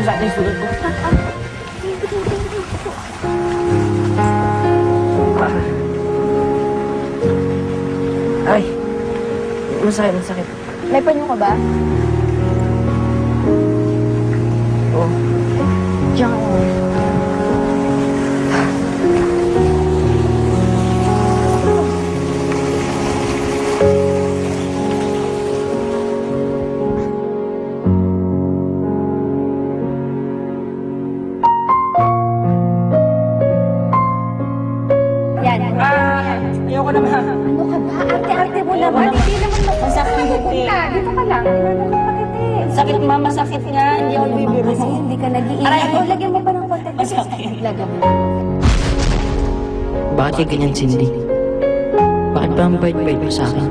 sa atin sulat ko. Ay, masakit, masakit. May panyo ka ba? Oo. Diyan ka lang. Yan. Ayoko naman. Ano ka ba? Arte-arte mo naman. Hindi naman Masakit. Dito ka lang. Tinanong pa kita eh. Sakit, ma. Masakit nga. Hindi ako bibiro. Kasi hindi ka nag-iingat. Aray! O, lagyan mo pa ng konti. Masakit. Lagyan mo. Bakit ka ganyan, Cindy? Bakit ba ang bait-bait mo sa akin?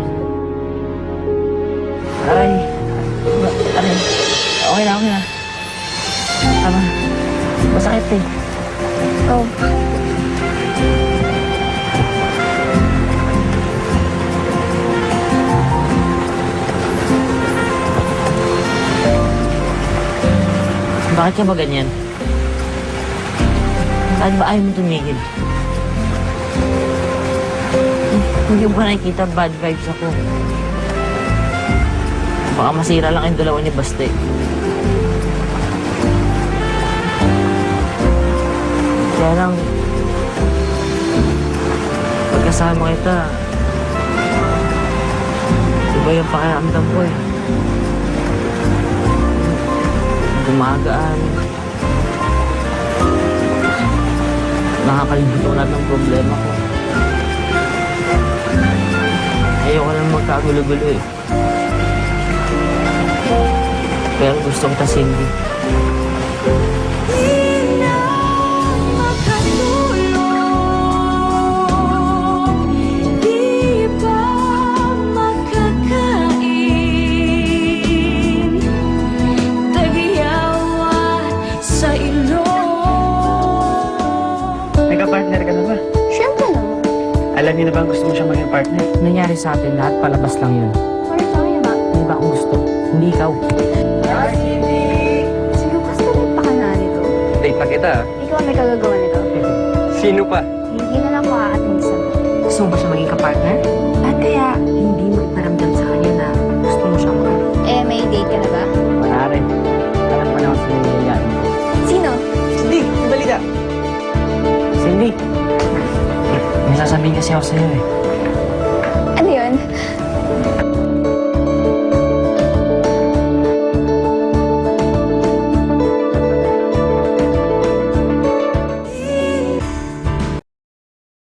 Aray. Aray. Okay na, okay na. Tama. Masakit eh. Oh. Bakit ka ba ganyan? Bakit ba ayaw mo tumigil? Hindi mo ba nakikita bad vibes ako? Baka masira lang yung dalawa ni Baste. Kaya lang, pagkasama kita, iba yung pakiramdam ko eh. Gumagaan. Nakakalimut ko lahat ng problema ko. Ayoko lang magkagulo-gulo eh. Pero gusto kita, Cindy. Nagka-partner ka na ba? Siyempre naman. Alam niyo na ba ang gusto mo siyang maging partner? Nangyari sa atin lahat, palabas lang yun. Sorry, sorry ba? Hindi ba akong gusto? Hindi ikaw. Sige, basta may pakana nito. Date pa kita. Ikaw ang may kagagawa nito. Sino pa? Hindi na lang makaka-attend sa Gusto mo ba siya maging kapartner? At kaya, hindi mo iparamdam sa kanya na gusto mo siya makakita. Eh, may date ka na ba? Wala rin. Alam ko na kung sino yung yayain ko. Sino? Cindy, balita. Cindy! May sasabihin kasi ako sa'yo eh.